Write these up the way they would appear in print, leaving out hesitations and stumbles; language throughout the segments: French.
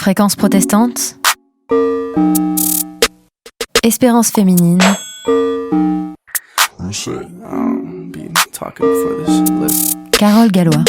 Fréquence protestante, Espérance féminine, Carole Gallois.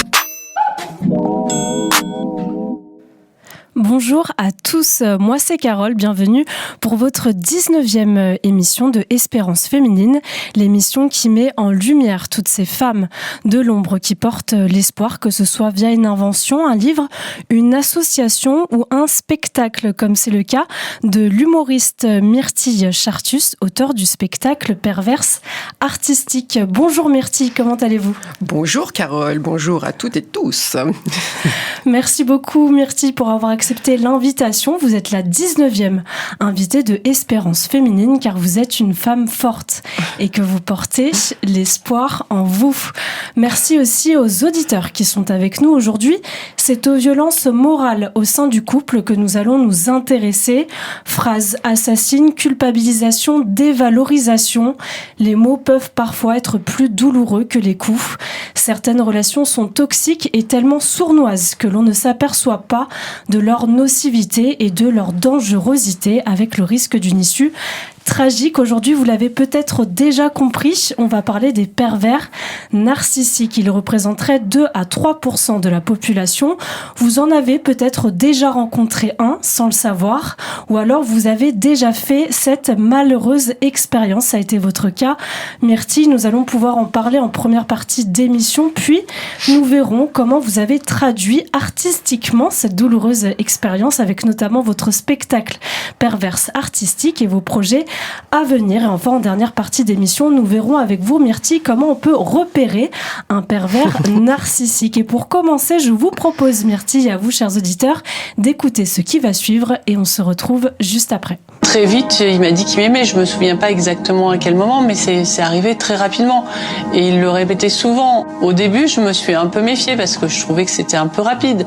Bonjour à tous, moi c'est Carole, bienvenue pour votre 19e émission de Espérance féminine, l'émission qui met en lumière toutes ces femmes de l'ombre qui portent l'espoir, que ce soit via une invention, un livre, une association ou un spectacle, comme c'est le cas de l'humoriste Myrtille Chartus, auteur du spectacle Perverse artistique. Bonjour Myrtille, comment allez-vous ? Bonjour Carole, bonjour à toutes et tous. Merci beaucoup Myrtille pour avoir accepté l'invitation. Vous êtes la 19e invitée de Espérance féminine car vous êtes une femme forte et que vous portez l'espoir en vous. Merci aussi aux auditeurs qui sont avec nous aujourd'hui. C'est aux violences morales au sein du couple que nous allons nous intéresser. Phrases assassines, culpabilisation, dévalorisation. Les mots peuvent parfois être plus douloureux que les coups. Certaines relations sont toxiques et tellement sournoises que l'on ne s'aperçoit pas de leur nocivité et de leur dangerosité, avec le risque d'une issue tragique. Aujourd'hui, vous l'avez peut-être déjà compris, on va parler des pervers narcissiques. Ils représenteraient 2 à 3% de la population. Vous en avez peut-être déjà rencontré un sans le savoir, ou alors vous avez déjà fait cette malheureuse expérience. Ça a été votre cas, Myrtille. Nous allons pouvoir en parler en première partie d'émission, puis nous verrons comment vous avez traduit artistiquement cette douloureuse expérience avec notamment votre spectacle Perverse artistique et vos projets à venir. Et enfin, en dernière partie d'émission, nous verrons avec vous, Myrtille, comment on peut repérer un pervers narcissique. Et pour commencer, je vous propose, Myrtille, et à vous, chers auditeurs, d'écouter ce qui va suivre et on se retrouve juste après. Très vite, il m'a dit qu'il m'aimait. Je me souviens pas exactement à quel moment, mais c'est arrivé très rapidement. Et il le répétait souvent. Au début, je me suis un peu méfiée parce que je trouvais que c'était un peu rapide.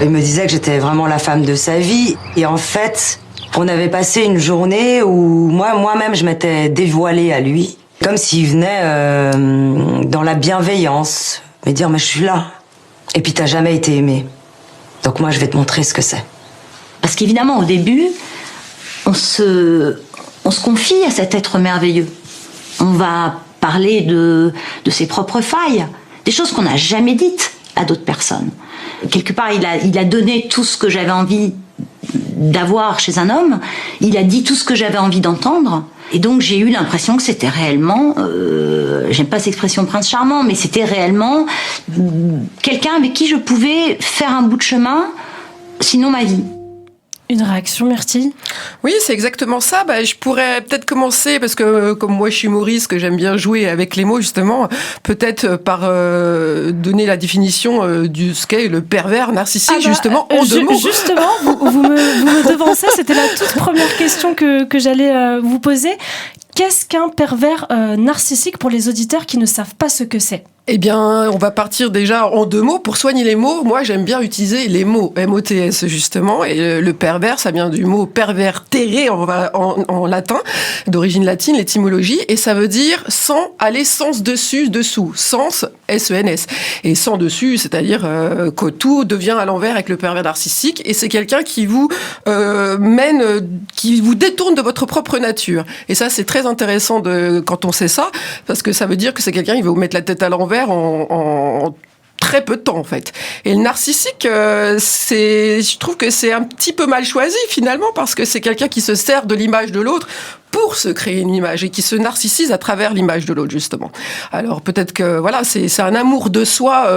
Il me disait que j'étais vraiment la femme de sa vie. Et en fait, on avait passé une journée où moi-même, je m'étais dévoilée à lui. Comme s'il venait dans la bienveillance. Me dire, mais je suis là. Et puis, t'as jamais été aimée. Donc moi, je vais te montrer ce que c'est. Parce qu'évidemment, au début, on se confie à cet être merveilleux. On va parler de ses propres failles, des choses qu'on n'a jamais dites à d'autres personnes. Quelque part, il a donné tout ce que j'avais envie d'avoir chez un homme, il a dit tout ce que j'avais envie d'entendre, et donc j'ai eu l'impression que c'était réellement, j'aime pas cette expression prince charmant, mais c'était réellement quelqu'un avec qui je pouvais faire un bout de chemin, sinon ma vie. Une réaction, Myrtille ? Oui, c'est exactement ça. Je pourrais peut-être commencer, parce que comme moi je suis humoriste, que j'aime bien jouer avec les mots justement, peut-être par donner la définition du ce qu'est le pervers narcissique, justement, en 2 mots. Justement, vous me devancez, c'était la toute première question que j'allais vous poser. Qu'est-ce qu'un pervers narcissique pour les auditeurs qui ne savent pas ce que c'est ? Eh bien, on va partir déjà en 2 mots. Pour soigner les mots, moi, j'aime bien utiliser les mots, M-O-T-S, justement. Et le pervers, ça vient du mot pervertere en latin, d'origine latine, l'étymologie. Et ça veut dire sans aller sens dessus, dessous. Sens, S-E-N-S. Et sans dessus, c'est-à-dire que tout devient à l'envers avec le pervers narcissique. Et c'est quelqu'un qui vous qui vous détourne de votre propre nature. Et ça, c'est très intéressant quand on sait ça, parce que ça veut dire que c'est quelqu'un qui va vous mettre la tête à l'envers en très peu de temps, en fait. Et le narcissique, je trouve que c'est un petit peu mal choisi, finalement, parce que c'est quelqu'un qui se sert de l'image de l'autre pour se créer une image et qui se narcissise à travers l'image de l'autre, justement. Alors, peut-être que, voilà, c'est un amour de soi.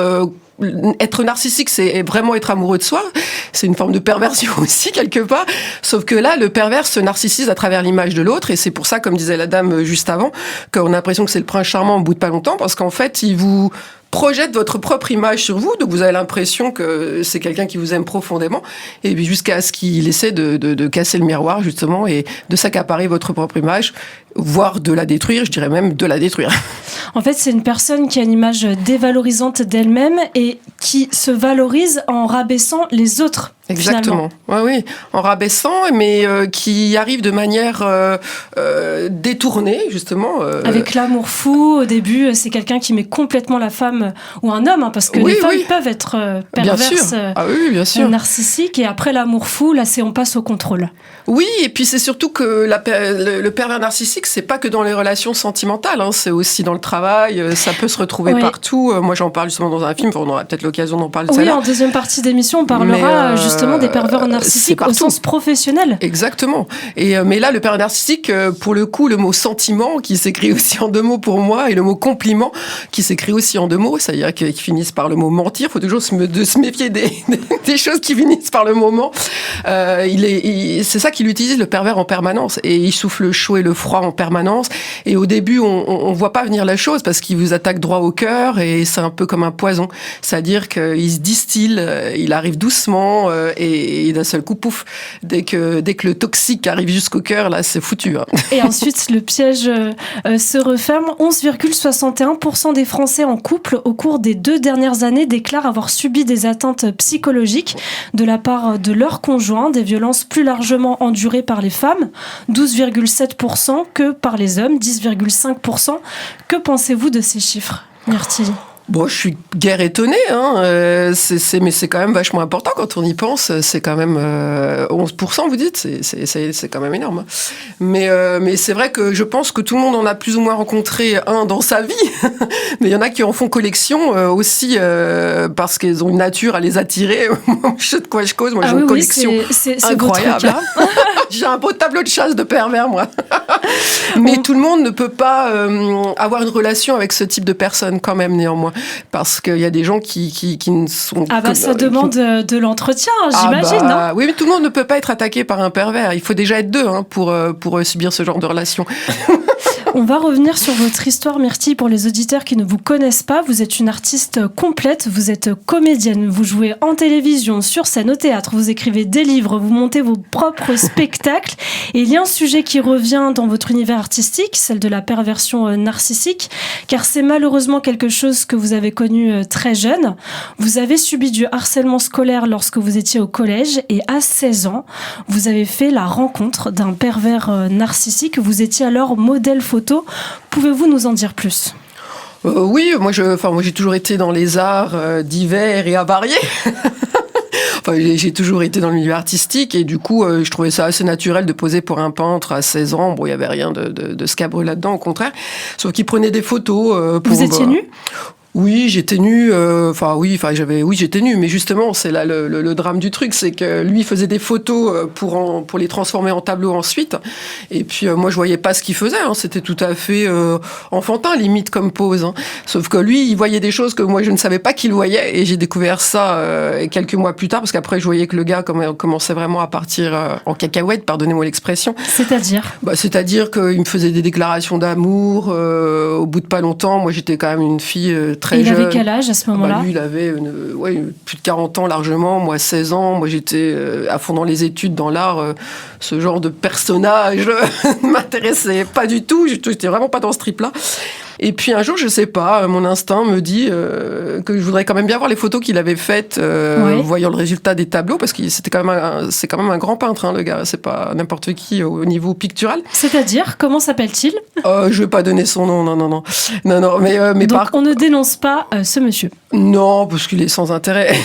Être narcissique, c'est vraiment être amoureux de soi. C'est une forme de perversion aussi, quelque part. Sauf que là, le pervers se narcissise à travers l'image de l'autre. Et c'est pour ça, comme disait la dame juste avant, qu'on a l'impression que c'est le prince charmant au bout de pas longtemps, parce qu'en fait, il vous projette votre propre image sur vous, donc vous avez l'impression que c'est quelqu'un qui vous aime profondément, et puis jusqu'à ce qu'il essaie de casser le miroir, justement, et de s'accaparer votre propre image, voire de la détruire, je dirais même de la détruire. En fait, c'est une personne qui a une image dévalorisante d'elle-même et qui se valorise en rabaissant les autres. Exactement. Oui, en rabaissant, mais qui arrive de manière détournée, justement. Avec l'amour fou, au début, c'est quelqu'un qui met complètement la femme, ou un homme, parce que les femmes peuvent être perverses, bien sûr. narcissiques, et après l'amour fou, là, on passe au contrôle. Oui, et puis c'est surtout que le pervers narcissique, c'est pas que dans les relations sentimentales, c'est aussi dans le travail, ça peut se retrouver partout. Moi, j'en parle justement dans un film, on aura peut-être l'occasion d'en parler tout à l'heure. Oui, en deuxième partie d'émission, on parlera justement des pervers narcissiques au sens professionnel. Exactement. Mais là, le pervers narcissique, pour le coup, le mot sentiment, qui s'écrit aussi en 2 mots pour moi, et le mot compliment, qui s'écrit aussi en 2 mots, c'est-à-dire qu'ils finissent par le mot mentir. Il faut toujours se méfier des choses qui finissent par le moment. C'est ça qu'il utilise, le pervers, en permanence. Et il souffle le chaud et le froid en permanence. Et au début, on voit pas venir la chose parce qu'il vous attaque droit au cœur et c'est un peu comme un poison. C'est-à-dire qu'il se distille, il arrive doucement et d'un seul coup, pouf, dès que le toxique arrive jusqu'au cœur, là, c'est foutu. Et ensuite, le piège se referme. 11,61% des Français en couple au cours des 2 dernières années déclarent avoir subi des atteintes psychologiques de la part de leur conjoint, des violences plus largement endurées par les femmes, 12,7% que par les hommes, 10,5%. Que pensez-vous de ces chiffres, Myrtille ? Bon, je suis guère étonnée, mais c'est quand même vachement important quand on y pense. C'est quand même 11%, vous dites, c'est quand même énorme. Mais c'est vrai que je pense que tout le monde en a plus ou moins rencontré un dans sa vie. Mais il y en a qui en font collection aussi parce qu'ils ont une nature à les attirer. Je sais de quoi je cause. Moi, j'ai une collection incroyable. J'ai un beau tableau de chasse de pervers, moi. Mais tout le monde ne peut pas avoir une relation avec ce type de personne quand même, néanmoins. Parce qu'il y a des gens qui ne sont... ça demande de l'entretien, j'imagine, non ? Oui, mais tout le monde ne peut pas être attaqué par un pervers. Il faut déjà être 2 pour subir ce genre de relation. On va revenir sur votre histoire, Myrtille, pour les auditeurs qui ne vous connaissent pas. Vous êtes une artiste complète, vous êtes comédienne, vous jouez en télévision, sur scène, au théâtre, vous écrivez des livres, vous montez vos propres spectacles. Et il y a un sujet qui revient dans votre univers artistique, celle de la perversion narcissique, car c'est malheureusement quelque chose que vous avez connu très jeune. Vous avez subi du harcèlement scolaire lorsque vous étiez au collège et à 16 ans, vous avez fait la rencontre d'un pervers narcissique. Vous étiez alors modèle photo. Pouvez-vous nous en dire plus ? Oui, moi j'ai toujours été dans les arts divers et avariés. J'ai toujours été dans le milieu artistique et du coup, je trouvais ça assez naturel de poser pour un peintre à 16 ans. Bon, il n'y avait rien de scabreux là-dedans, au contraire. Sauf qu'il prenait des photos. Vous étiez nue ? Oui, j'étais nue. J'étais nue. Mais justement, c'est là le drame du truc, c'est que lui faisait des photos pour les transformer en tableau ensuite. Et puis moi, je voyais pas ce qu'il faisait. C'était tout à fait enfantin, limite comme pose. Sauf que lui, il voyait des choses que moi, je ne savais pas qu'il voyait. Et j'ai découvert ça quelques mois plus tard, parce qu'après, je voyais que le gars commençait vraiment à partir en cacahuète, pardonnez-moi l'expression. C'est-à-dire ? C'est-à-dire qu'il me faisait des déclarations d'amour. Au bout de pas longtemps, moi, j'étais quand même une fille très jeune. Il avait quel âge à ce moment-là ? Lui, il avait plus de 40 ans largement, moi 16 ans. Moi, j'étais à fond dans les études, dans l'art. Ce genre de personnage ne m'intéressait pas du tout. J'étais vraiment pas dans ce trip-là. Et puis un jour, je sais pas, mon instinct me dit que je voudrais quand même bien voir les photos qu'il avait faites, voyant le résultat des tableaux, parce que c'est quand même un grand peintre, le gars. C'est pas n'importe qui au niveau pictural. C'est-à-dire, comment s'appelle-t-il ? Je vais pas donner son nom, non. Mais donc on ne dénonce pas ce monsieur. Non, parce qu'il est sans intérêt.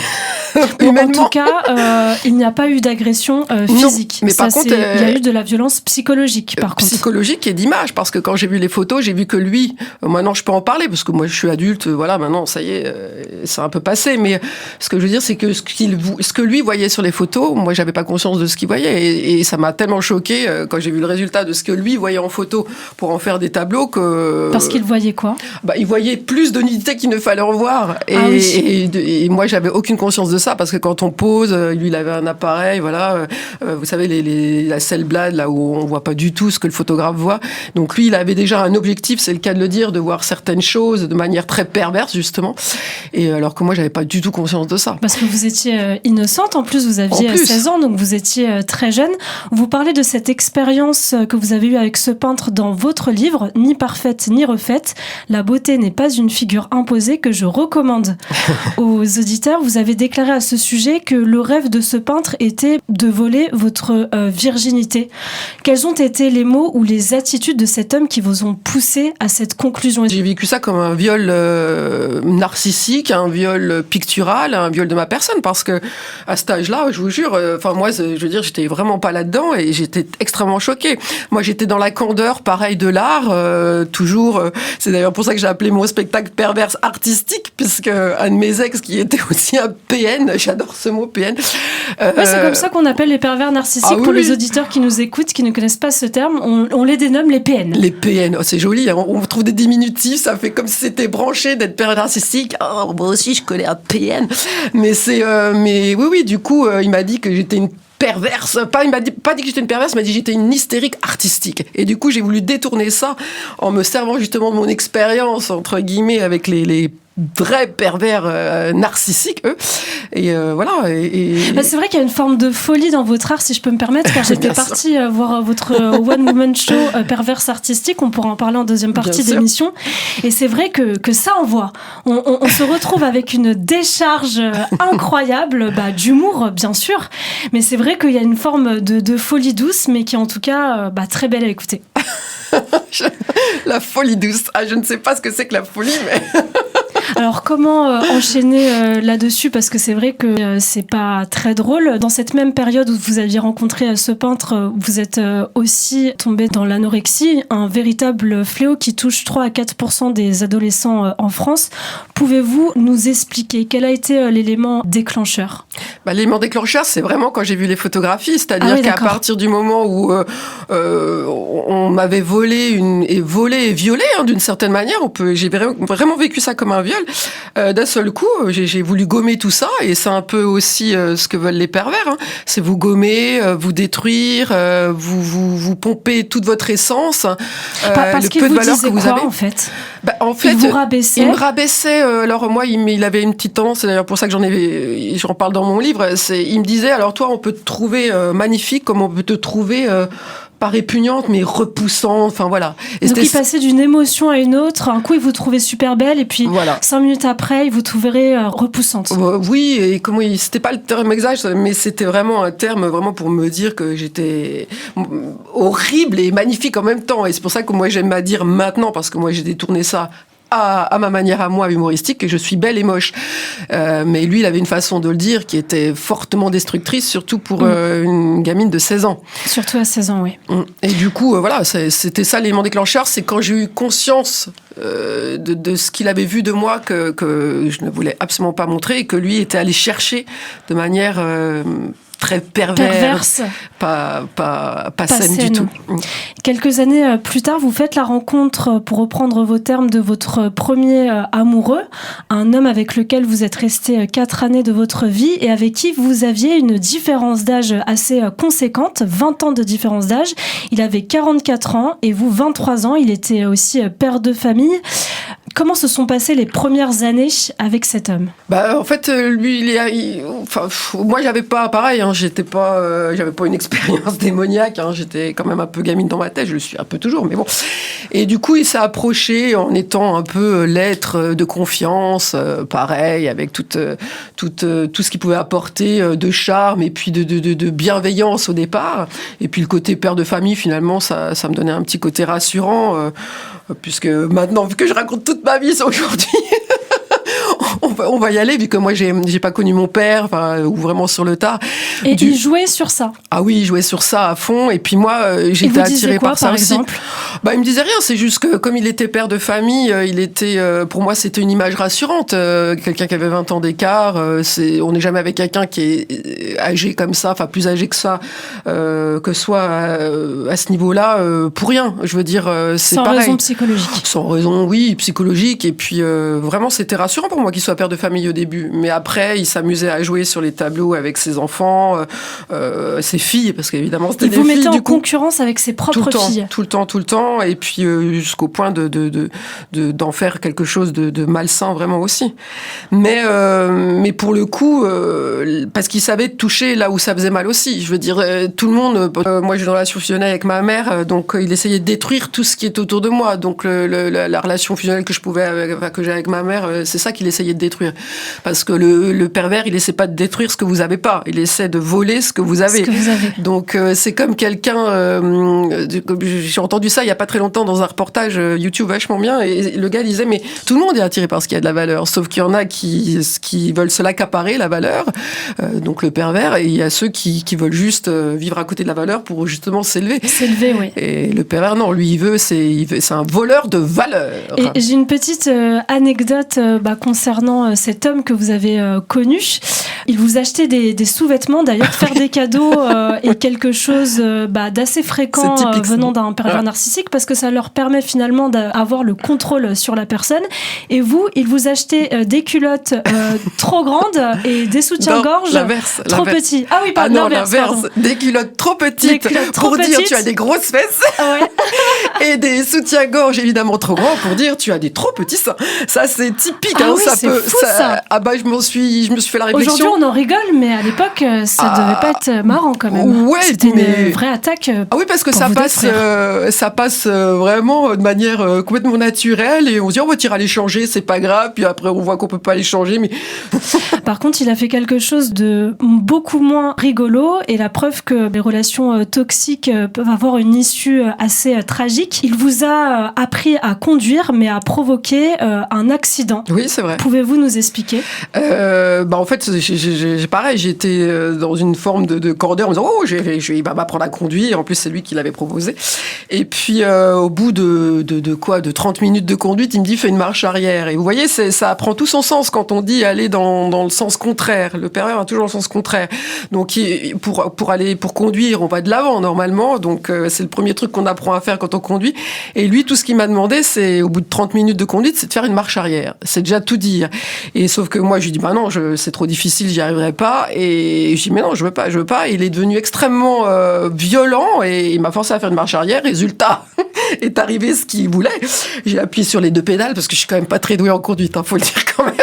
En tout cas, il n'y a pas eu d'agression physique. Non, mais par contre, il y a eu de la violence psychologique, par contre. Psychologique et d'image, parce que quand j'ai vu les photos, j'ai vu que lui, maintenant je peux en parler, parce que moi je suis adulte, voilà, maintenant ça y est, c'est un peu passé, mais ce que je veux dire, c'est que ce que lui voyait sur les photos, moi j'avais pas conscience de ce qu'il voyait, et ça m'a tellement choqué quand j'ai vu le résultat de ce que lui voyait en photo pour en faire des tableaux que... Parce qu'il voyait quoi ? Il voyait plus de nudité qu'il ne fallait en voir, Et moi, j'avais aucune conscience de ça parce que quand on pose, lui, il avait un appareil, voilà, vous savez, la sellblade, là où on voit pas du tout ce que le photographe voit. Donc lui, il avait déjà un objectif, c'est le cas de le dire, de voir certaines choses de manière très perverse, justement. Et alors que moi, j'avais pas du tout conscience de ça. Parce que vous étiez innocente, en plus, vous aviez 16 ans, donc vous étiez très jeune. Vous parlez de cette expérience que vous avez eue avec ce peintre dans votre livre, Ni parfaite ni refaite. La beauté n'est pas une figure imposée que je recommande aux auditeurs. Vous avez déclaré à ce sujet que le rêve de ce peintre était de voler votre virginité. Quels ont été les mots ou les attitudes de cet homme qui vous ont poussé à cette conclusion? J'ai vécu ça comme un viol narcissique, un viol pictural, un viol de ma personne, parce que à cet âge-là, je vous jure, moi, je veux dire, j'étais vraiment pas là-dedans et j'étais extrêmement choquée. Moi, j'étais dans la candeur, pareil, de l'art, toujours. C'est d'ailleurs pour ça que j'ai appelé mon spectacle perverse artistique, puisque un de mes ex, qui était aussi un PN, j'adore ce mot PN. C'est comme ça qu'on appelle les pervers narcissiques pour les auditeurs qui nous écoutent, qui ne connaissent pas ce terme. On les dénomme les PN. Les PN, c'est joli. Hein. On trouve des diminutifs, ça fait comme si c'était branché d'être pervers narcissique. Oh, moi aussi, je connais un PN. Mais oui, du coup, il m'a dit que j'étais une perverse, il m'a pas dit que j'étais une perverse, il m'a dit que j'étais une hystérique artistique. Et du coup, j'ai voulu détourner ça en me servant justement de mon expérience, entre guillemets, avec les vrais pervers narcissiques, eux. Et voilà. C'est vrai qu'il y a une forme de folie dans votre art, si je peux me permettre, car j'étais partie voir votre one-woman show perverse artistique. On pourra en parler en deuxième partie d'émission. Et c'est vrai que ça envoie. On se retrouve avec une décharge incroyable, d'humour, bien sûr. Mais c'est vrai qu'il y a une forme de folie douce, mais qui est en tout cas très belle à écouter. La folie douce. Je ne sais pas ce que c'est que la folie, mais... Alors comment enchaîner là-dessus, parce que c'est vrai que c'est pas très drôle. Dans cette même période où vous aviez rencontré ce peintre, vous êtes aussi tombé dans l'anorexie, un véritable fléau qui touche 3 à 4% des adolescents en France. Pouvez-vous nous expliquer quel a été l'élément déclencheur? L'élément décloncheur, c'est vraiment quand j'ai vu les photographies, c'est-à-dire qu'à partir du moment où on m'avait volé et violé d'une certaine manière, j'ai vraiment vécu ça comme un viol. D'un seul coup, j'ai voulu gommer tout ça, et c'est un peu aussi ce que veulent les pervers. Hein. C'est vous gommer, vous détruire, vous pomper toute votre essence, parce le qu'il peu de vous valeur disait que vous quoi, avez. En fait, il vous rabaissait. Il me rabaissait. Alors moi, il avait une petite tendance. C'est d'ailleurs pour ça que j'en parle dans mon livre. Il me disait, alors toi, on peut te trouver magnifique, comme on peut te trouver pas répugnante, mais repoussante. Enfin voilà. Et donc il passait d'une émotion à une autre. Un coup, il vous trouvait super belle, et puis 5 minutes après, il vous trouverait repoussante. Oui, et c'était pas le terme exact, mais c'était vraiment un terme vraiment pour me dire que j'étais horrible et magnifique en même temps. Et c'est pour ça que moi j'aime à dire maintenant, parce que moi j'ai détourné ça à ma manière à moi humoristique, que je suis belle et moche. Mais lui, il avait une façon de le dire qui était fortement destructrice, surtout pour une gamine de 16 ans. Surtout à 16 ans, oui. Et du coup, c'était ça l'élément déclencheur, c'est quand j'ai eu conscience de ce qu'il avait vu de moi que je ne voulais absolument pas montrer, et que lui était allé chercher de manière... très perverse, pas saine du tout. Quelques années plus tard, vous faites la rencontre, pour reprendre vos termes, de votre premier amoureux, un homme avec lequel vous êtes resté 4 années de votre vie et avec qui vous aviez une différence d'âge assez conséquente, 20 ans de différence d'âge. Il avait 44 ans et vous 23 ans, il était aussi père de famille. Comment se sont passées les premières années avec cet homme? En fait, lui, moi, j'avais pas pareil. Hein, j'avais pas une expérience démoniaque. Hein, j'étais quand même un peu gamine dans ma tête. Je le suis un peu toujours, mais bon. Et du coup, il s'est approché en étant un peu l'être de confiance, pareil, avec tout ce qu'il pouvait apporter de charme et puis de bienveillance au départ. Et puis le côté père de famille, finalement, ça me donnait un petit côté rassurant. Puisque maintenant, vu que je raconte toute ma vie aujourd'hui, on va y aller, vu que moi, j'ai pas connu mon père, ou vraiment sur le tard. Et il jouait sur ça? Ah oui, il jouait sur ça à fond. Et puis moi, j'étais attirée par ça aussi. Exemple il me disait rien, c'est juste que comme il était père de famille, pour moi, c'était une image rassurante. Quelqu'un qui avait 20 ans d'écart, on n'est jamais avec quelqu'un qui est âgé comme ça, enfin plus âgé que ça, que soit à ce niveau-là, pour rien. Je veux dire, c'est pareil. Sans raison psychologique. Sans raison, oui, psychologique. Et puis vraiment, c'était rassurant pour moi qu'il soit père de de famille au début. Mais après, il s'amusait à jouer sur les tableaux avec ses enfants, ses filles, parce qu'évidemment, c'était des filles. Il vous mettait en concurrence avec ses propres filles. Tout le temps. Et puis, jusqu'au point d'en faire quelque chose de malsain, vraiment aussi. Mais pour le coup, parce qu'il savait toucher là où ça faisait mal aussi. Je veux dire, tout le monde... moi, j'ai une relation fusionnelle avec ma mère, donc il essayait de détruire tout ce qui est autour de moi. Donc, la relation fusionnelle que j'ai avec ma mère, c'est ça qu'il essayait de détruire. Parce que le pervers, il essaie pas de détruire ce que vous avez pas. Il essaie de voler ce que vous avez. Donc, c'est comme quelqu'un... j'ai entendu ça il y a pas très longtemps dans un reportage YouTube vachement bien, et le gars disait, mais tout le monde est attiré par ce qui a de la valeur, sauf qu'il y en a qui veulent se l'accaparer, la valeur, donc le pervers, et il y a ceux qui veulent juste vivre à côté de la valeur pour justement s'élever. Oui. Et le pervers, non, lui, c'est un voleur de valeur. Et j'ai une petite anecdote concernant cet homme que vous avez connu. Il vous achetait des sous-vêtements, d'ailleurs, faire des cadeaux est quelque chose d'assez fréquent venant d'un pervers narcissique, parce que ça leur permet finalement d'avoir le contrôle sur la personne. Et vous, il vous achetait des culottes trop grandes et des soutiens-gorge trop petits. Ah oui, pardon, l'inverse. Des culottes trop petites pour dire tu as des grosses fesses. Ouais. Et des soutiens-gorge évidemment trop grands pour dire tu as des trop petits seins. Ça, c'est typique. Ah oui, c'est fou, ça. Ah bah, je me suis fait la réflexion. Aujourd'hui, on en rigole, mais à l'époque, ça devait pas être marrant quand même. Ouais, c'était une vraie attaque. Ah oui, parce que ça passe vraiment de manière complètement naturelle, et on se dit on va tirer à les changer, c'est pas grave. Puis après, on voit qu'on peut pas les changer. Mais par contre, il a fait quelque chose de beaucoup moins rigolo, et la preuve que les relations toxiques peuvent avoir une issue assez tragique. Il vous a appris à conduire, mais à provoquer un accident. Oui, c'est vrai. Pouvez-vous nous expliquer ? En fait, pareil, j'étais dans une forme de cordeur en me disant il va m'apprendre à conduire. En plus, c'est lui qui l'avait proposé. Et puis, au bout de 30 minutes de conduite, il me dit fais une marche arrière. Et vous voyez, ça prend tout son sens quand on dit aller dans le sens contraire. Le pervers va toujours dans le sens contraire. Donc, pour conduire, on va de l'avant normalement. Donc, c'est le premier truc qu'on apprend à faire quand on conduit. Et lui, tout ce qu'il m'a demandé, c'est au bout de 30 minutes de conduite, c'est de faire une marche arrière. C'est déjà tout dire. Et sauf que moi, je lui dis non, c'est trop difficile, j'y arriverai pas. Et je dis mais non, je veux pas. Et il est devenu extrêmement violent, et il m'a forcé à faire une marche arrière. Résultat, est arrivé ce qu'il voulait. J'ai appuyé sur les 2 pédales, parce que je suis quand même pas très douée en conduite, faut le dire quand même.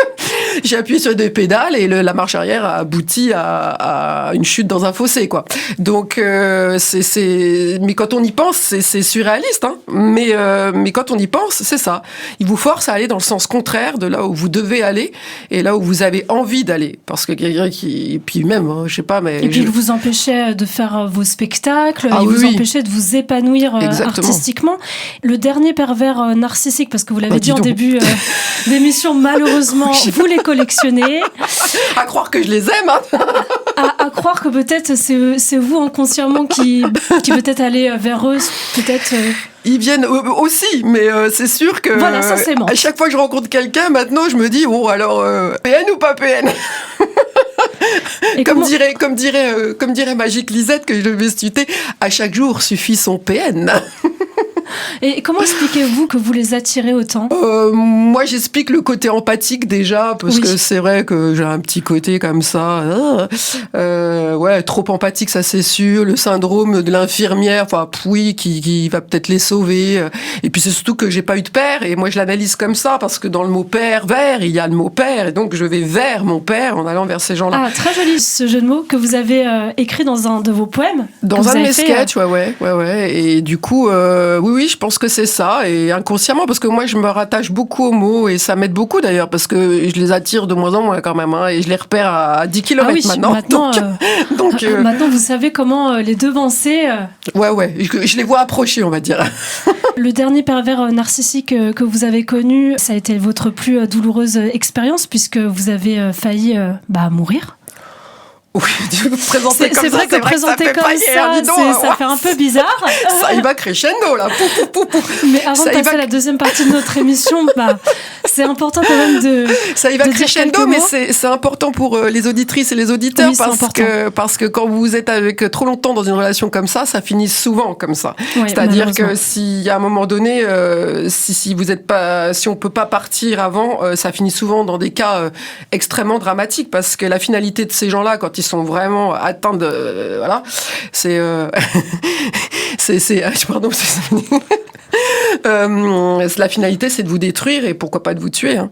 J'ai appuyé sur les 2 pédales, et la marche arrière a abouti à une chute dans un fossé, quoi. Donc, mais quand on y pense, c'est surréaliste, hein. Mais quand on y pense, c'est ça. Il vous force à aller dans le sens contraire de là où vous devez aller, et là où vous avez envie d'aller. Parce que quelqu'un et puis même, je sais pas, mais... Et puis il vous empêchait de faire vos spectacles, il vous empêchait de vous épanouir artistiquement. Le dernier pervers narcissique, parce que vous l'avez dit en début d'émission, malheureusement, vous les collectionnez. À croire que je les aime, hein. à croire que peut-être c'est vous inconsciemment qui peut-être allez vers eux, peut-être... Ils viennent aussi, mais c'est sûr que voilà, ça c'est bon. À chaque fois que je rencontre quelqu'un, maintenant, je me dis alors PN ou pas PN. Comme dirait Magique Lisette, que je vais citer, à chaque jour suffit son PN. Et comment expliquez-vous que vous les attirez autant ? Moi, j'explique le côté empathique déjà, parce que c'est vrai que j'ai un petit côté comme ça. Trop empathique, ça c'est sûr. Le syndrome de l'infirmière, qui va peut-être les sauver. Et puis c'est surtout que j'ai pas eu de père, et moi je l'analyse comme ça, parce que dans le mot père, vers, il y a le mot père, et donc je vais vers mon père en allant vers ces gens-là. Ah, très joli ce jeu de mots que vous avez écrit dans un de vos poèmes. Dans un de mes sketchs, ouais. Et du coup, oui, je pense que c'est ça, et inconsciemment, parce que moi je me rattache beaucoup aux mots, et ça m'aide beaucoup d'ailleurs, parce que je les attire de moins en moins quand même, hein, et je les repère à 10 km maintenant. Maintenant vous savez comment les devancer. Ouais, je les vois approcher, on va dire. Le dernier pervers narcissique que vous avez connu, ça a été votre plus douloureuse expérience, puisque vous avez failli mourir. Oui, c'est vrai que présenter comme ça fait un peu bizarre. Ça y va crescendo, là. Mais avant de passer à la deuxième partie de notre émission, C'est important quand même de. Ça y va de dire crescendo, quelques mais mots. c'est important pour les auditrices et les auditeurs Oui, c'est parce que quand vous êtes avec trop longtemps dans une relation comme ça finit souvent comme ça. Ouais, C'est-à-dire malheureusement. que si à un moment donné, si vous êtes pas, si on peut pas partir avant, ça finit souvent dans des cas extrêmement dramatiques parce que la finalité de ces gens-là, quand ils sont vraiment atteints de, voilà, c'est pardon. La finalité, c'est de vous détruire et pourquoi pas de vous tuer. Hein.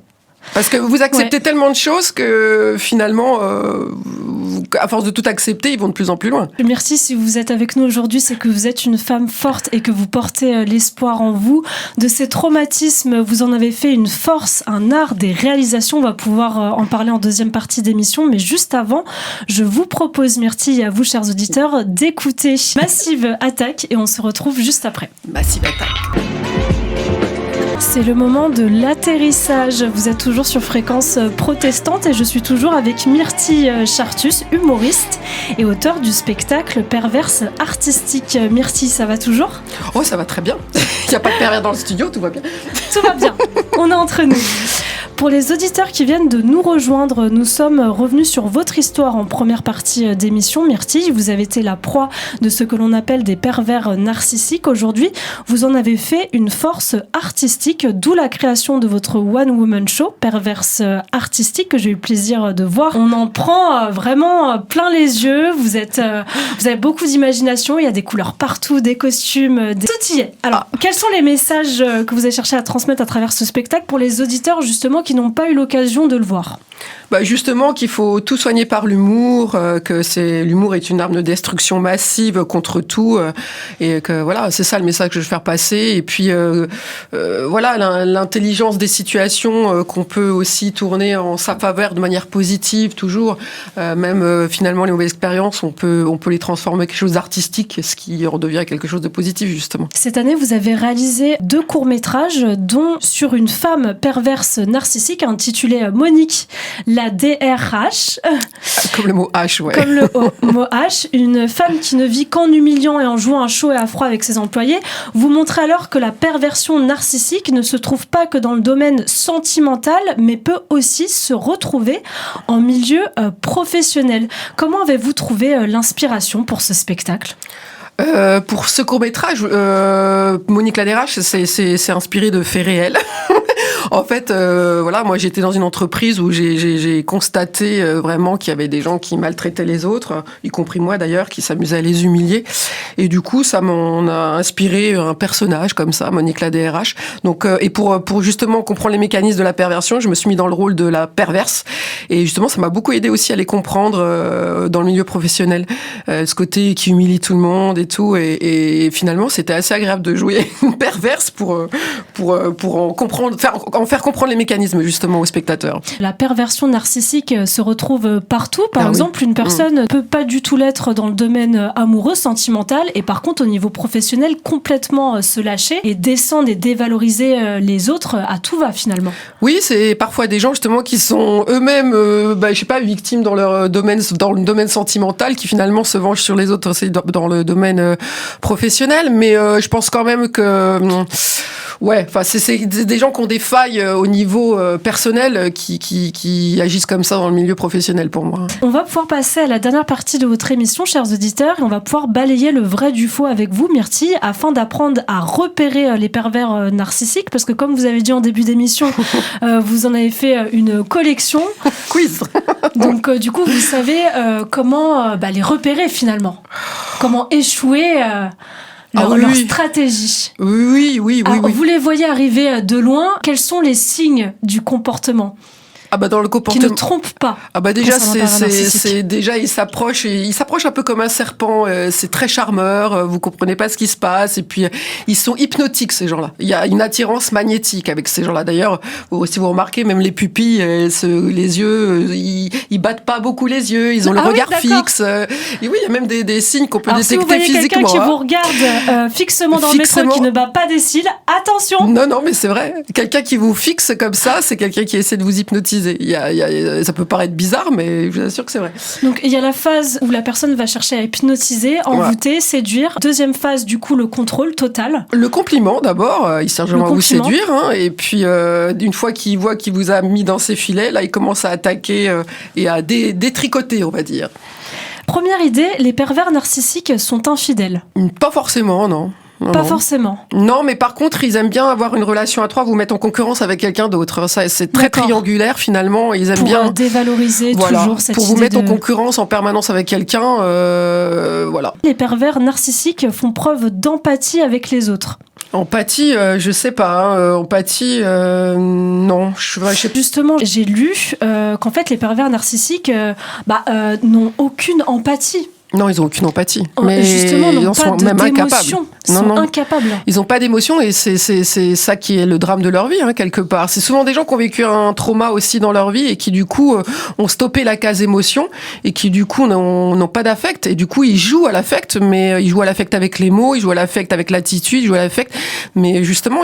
Parce que vous acceptez tellement de choses que finalement, à force de tout accepter, ils vont de plus en plus loin. Merci si vous êtes avec nous aujourd'hui, c'est que vous êtes une femme forte et que vous portez l'espoir en vous. De ces traumatismes, vous en avez fait une force, un art, des réalisations. On va pouvoir en parler en deuxième partie d'émission. Mais juste avant, je vous propose, Myrtille, et à vous, chers auditeurs, d'écouter Massive Attack et on se retrouve juste après. Massive Attack. C'est le moment de l'atterrissage. Vous êtes toujours sur Fréquence Protestante et je suis toujours avec Myrtille Chartus, humoriste et auteur du spectacle Perverse Artistique. Myrtille, ça va toujours ? Oh, ça va très bien. Il n'y a pas de pervers dans le studio, tout va bien. Tout va bien, on est entre nous. Pour les auditeurs qui viennent de nous rejoindre, nous sommes revenus sur votre histoire en première partie d'émission. Myrtille, vous avez été la proie de ce que l'on appelle des pervers narcissiques. Aujourd'hui, vous en avez fait une force artistique, d'où la création de votre one-woman show, Perverse Artistique, que j'ai eu le plaisir de voir. On en prend vraiment plein les yeux. Vous avez beaucoup d'imagination, il y a des couleurs partout, des costumes, tout y est. Alors, quels sont les messages que vous avez cherché à transmettre à travers ce spectacle pour les auditeurs justement qui n'ont pas eu l'occasion de le voir? Justement qu'il faut tout soigner par l'humour, que l'humour est une arme de destruction massive contre tout, et que voilà, c'est ça le message que je veux faire passer. Et puis voilà, l'intelligence des situations qu'on peut aussi tourner en sa faveur de manière positive toujours. Même finalement les mauvaises expériences, on peut les transformer en quelque chose d'artistique, ce qui redevient quelque chose de positif justement. Cette année, vous avez réalisé 2 courts-métrages, dont sur une femme perverse narcissique intitulée Monique, la DRH. Comme le mot H, ouais. Comme le mot H, une femme qui ne vit qu'en humiliant et en jouant à chaud et à froid avec ses employés. Vous montrez alors que la perversion narcissique ne se trouve pas que dans le domaine sentimental, mais peut aussi se retrouver en milieu professionnel. Comment avez-vous trouvé l'inspiration pour ce spectacle ? Pour ce court-métrage, Monique la DRH, c'est inspiré de faits réels. En fait, voilà, moi j'étais dans une entreprise où j'ai constaté vraiment qu'il y avait des gens qui maltraitaient les autres, y compris moi d'ailleurs, qui s'amusaient à les humilier. Et du coup, ça m'en a inspiré un personnage comme ça, Monique la DRH. Donc, et pour justement comprendre les mécanismes de la perversion, je me suis mis dans le rôle de la perverse. Et justement, ça m'a beaucoup aidé aussi à les comprendre dans le milieu professionnel. Ce côté qui humilie tout le monde et tout. Et finalement, c'était assez agréable de jouer une perverse pour en comprendre, en faire comprendre les mécanismes justement aux spectateurs. La perversion narcissique se retrouve partout. Par exemple, une personne ne peut pas du tout l'être dans le domaine amoureux, sentimental, et par contre, au niveau professionnel, complètement se lâcher et descendre et dévaloriser les autres, à tout va finalement. Oui, c'est parfois des gens justement qui sont eux-mêmes, je sais pas, victimes dans le domaine sentimental, qui finalement se vengent sur les autres aussi dans le domaine professionnel. Mais je pense quand même que ouais, enfin c'est des gens qui ont des failles au niveau personnel qui agissent comme ça dans le milieu professionnel pour moi. On va pouvoir passer à la dernière partie de votre émission, chers auditeurs, et on va pouvoir balayer le vrai du faux avec vous, Myrtille, afin d'apprendre à repérer les pervers narcissiques, parce que comme vous avez dit en début d'émission, vous en avez fait une collection. Quiz. Donc du coup, vous savez comment les repérer finalement, comment échouer leur stratégie. Oui. Vous les voyez arriver de loin. Quels sont les signes du comportement ? Dans le comportement qui ne trompe pas. Déjà c'est déjà il s'approche un peu comme un serpent, c'est très charmeur, vous comprenez pas ce qui se passe et puis ils sont hypnotiques ces gens-là. Il y a une attirance magnétique avec ces gens-là. D'ailleurs, si vous remarquez même les pupilles, les yeux, ils battent pas beaucoup les yeux, ils ont le regard fixe. Et oui, il y a même des signes qu'on peut détecter physiquement. Si vous voyez quelqu'un qui vous regarde fixement dans le métro et qui ne bat pas des cils, attention. Non, mais c'est vrai. Quelqu'un qui vous fixe comme ça, c'est quelqu'un qui essaie de vous hypnotiser. hypnotiser. Ça peut paraître bizarre, mais je vous assure que c'est vrai. Donc il y a la phase où la personne va chercher à hypnotiser, envoûter, séduire. Deuxième phase, du coup, le contrôle total. Le compliment d'abord, il cherche vraiment à vous séduire, hein, et puis une fois qu'il voit qu'il vous a mis dans ses filets, là il commence à attaquer et à détricoter, on va dire. Première idée, les pervers narcissiques sont infidèles. Pas forcément, non. Pas forcément. Non, mais par contre, ils aiment bien avoir une relation à trois, vous mettre en concurrence avec quelqu'un d'autre. Ça, c'est très triangulaire finalement. Ils aiment bien dévaloriser toujours cette pour vous mettre en concurrence en permanence avec quelqu'un. Voilà. Les pervers narcissiques font preuve d'empathie avec les autres. Empathie, je sais pas. Empathie, non. Je sais. Justement, j'ai lu qu'en fait, les pervers narcissiques n'ont aucune empathie. Non, ils n'ont aucune empathie. Mais justement, ils en sont même incapables. Ils sont incapables. Ils n'ont pas d'émotion et c'est ça qui est le drame de leur vie, hein, quelque part. C'est souvent des gens qui ont vécu un trauma aussi dans leur vie et qui, du coup, ont stoppé la case émotion et qui, du coup, n'ont pas d'affect. Et du coup, ils jouent à l'affect, mais ils jouent à l'affect avec les mots, ils jouent à l'affect avec l'attitude, ils jouent à l'affect. Mais justement,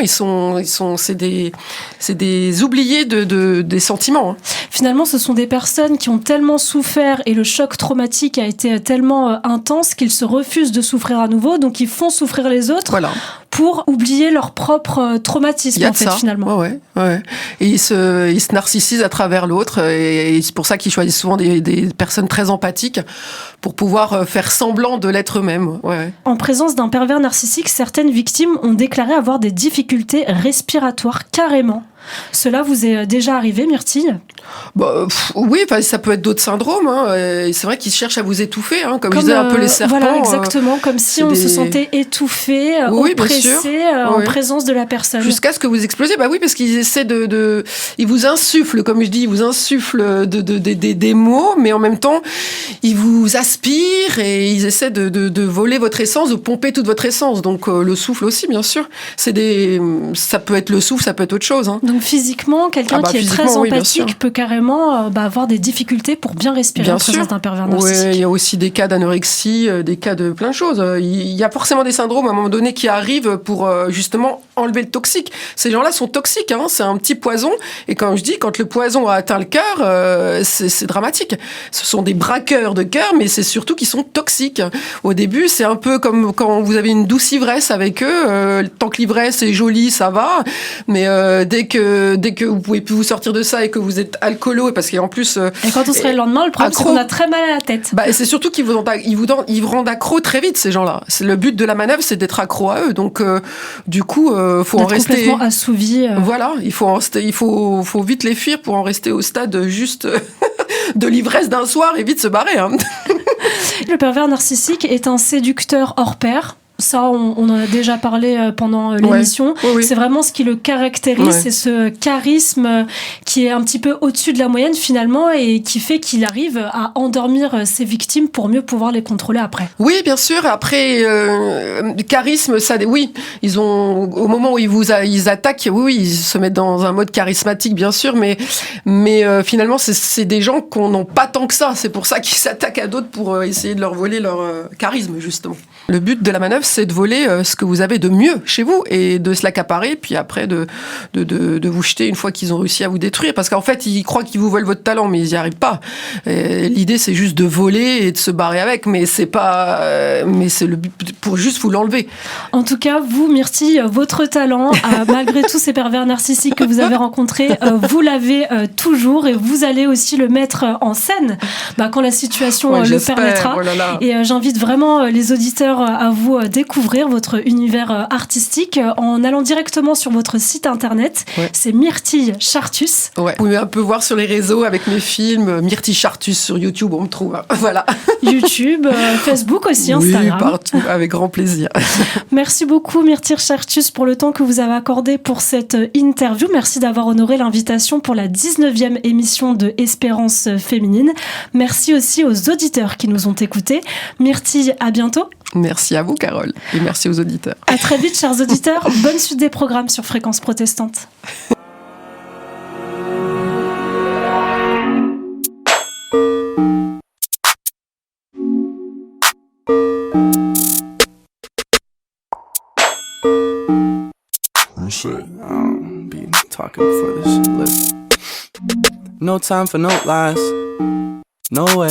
c'est des oubliés des sentiments. Hein. Finalement, ce sont des personnes qui ont tellement souffert et le choc traumatique a été tellement intense qu'ils se refusent de souffrir à nouveau, donc ils font souffrir les autres pour oublier leur propre traumatisme, en fait, finalement. Ouais. Et ils se narcissisent à travers l'autre, et c'est pour ça qu'ils choisissent souvent des personnes très empathiques pour pouvoir faire semblant de l'être eux-mêmes. Ouais. En présence d'un pervers narcissique, certaines victimes ont déclaré avoir des difficultés respiratoires carrément. Cela vous est déjà arrivé, Myrtille ? Oui, ça peut être d'autres syndromes. Hein. Et c'est vrai qu'ils cherchent à vous étouffer, hein, comme je disais, un peu les serpents. Voilà, exactement, comme si on se sentait étouffé, oppressé en présence de la personne. Jusqu'à ce que vous explosiez. Bah oui, parce qu'ils essaient ils vous insufflent, comme je dis, ils vous insufflent des mots, mais en même temps, ils vous aspirent et ils essaient de voler votre essence, de pomper toute votre essence. Donc le souffle aussi, bien sûr. Ça peut être le souffle, ça peut être autre chose. Hein. Donc physiquement, quelqu'un qui est très empathique peut carrément avoir des difficultés pour bien respirer en présence d'un pervers narcissique. Oui, il y a aussi des cas d'anorexie, des cas de plein de choses. Il y a forcément des syndromes à un moment donné qui arrivent pour justement enlever le toxique. Ces gens-là sont toxiques, hein, c'est un petit poison. Et comme je dis, quand le poison a atteint le cœur, c'est dramatique. Ce sont des braqueurs de cœur, mais c'est surtout qu'ils sont toxiques. Au début, c'est un peu comme quand vous avez une douce ivresse avec eux. Tant que l'ivresse est jolie, ça va. Mais dès que vous pouvez plus vous sortir de ça et que vous êtes alcoolo, parce qu'en plus... et quand on serait le lendemain, le problème, c'est qu'on a très mal à la tête. C'est surtout qu'ils vous rendent accro très vite, ces gens-là. Le but de la manœuvre, c'est d'être accro à eux. Donc, du coup, faut en rester... complètement assouvi. Voilà, il faut vite les fuir pour en rester au stade juste de l'ivresse d'un soir et vite se barrer. Hein. Le pervers narcissique est un séducteur hors pair. Ça, on en a déjà parlé pendant l'émission. Oui. C'est vraiment ce qui le caractérise, c'est ce charisme qui est un petit peu au-dessus de la moyenne finalement et qui fait qu'il arrive à endormir ses victimes pour mieux pouvoir les contrôler après. Oui, bien sûr. Après, charisme, ça, oui, ils ont au moment où ils attaquent, oui, ils se mettent dans un mode charismatique, bien sûr, mais finalement, c'est des gens qu'on n'a pas tant que ça. C'est pour ça qu'ils s'attaquent à d'autres pour essayer de leur voler leur charisme, justement. Le but de la manœuvre, c'est de voler ce que vous avez de mieux chez vous et de se l'accaparer, puis après de vous jeter une fois qu'ils ont réussi à vous détruire. Parce qu'en fait, ils croient qu'ils vous volent votre talent, mais ils n'y arrivent pas. Et l'idée, c'est juste de voler et de se barrer avec, mais c'est le but pour juste vous l'enlever. En tout cas, vous, Myrtille, votre talent, malgré tous ces pervers narcissiques que vous avez rencontrés, vous l'avez toujours et vous allez aussi le mettre en scène quand la situation le permettra. Oh là là. Et j'invite vraiment les auditeurs à vous découvrir votre univers artistique en allant directement sur votre site internet. C'est Myrtille Chartus. Vous pouvez un peu voir sur les réseaux avec mes films. Myrtille Chartus sur YouTube, on me trouve. Voilà. YouTube, Facebook aussi, Instagram. Oui, partout, avec grand plaisir. Merci beaucoup Myrtille Chartus pour le temps que vous avez accordé pour cette interview. Merci d'avoir honoré l'invitation pour la 19e émission de Espérance féminine. Merci aussi aux auditeurs qui nous ont écoutés. Myrtille, à bientôt. Merci à vous, Carole, et merci aux auditeurs. À très vite, chers auditeurs. Bonne suite des programmes sur Fréquence Protestante. Shit, I don't be talking before this shit. Listen. No time for no lies. No way.